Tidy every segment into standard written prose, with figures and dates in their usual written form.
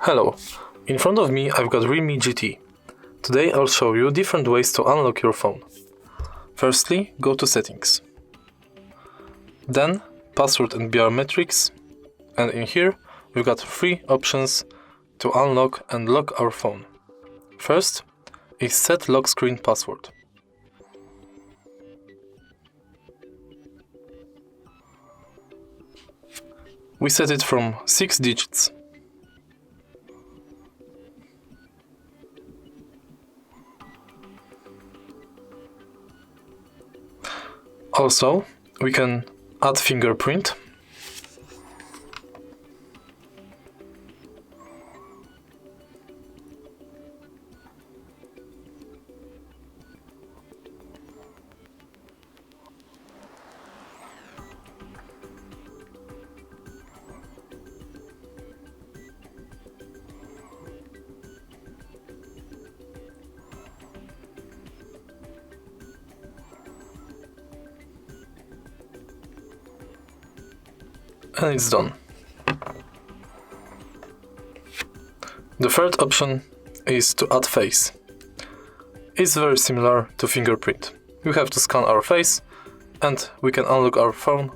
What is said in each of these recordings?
Hello, in front of me I've got REALME GT. Today I'll show you different ways to unlock your phone. Firstly, go to Settings. Then Password and Biometrics, and in here we've got 3 options to unlock and lock our phone. First is Set Lock Screen Password. We set it from 6 digits. Also, we can add fingerprint. And it's done. The third option is to add face. It's very similar to fingerprint. We have to scan our face and we can unlock our phone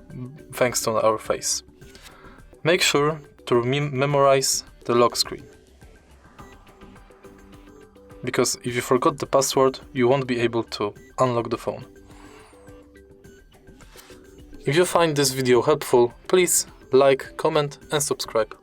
thanks to our face. Make sure to memorize the lock screen, because if you forgot the password, you won't be able to unlock the phone. If you find this video helpful, please like, comment and subscribe.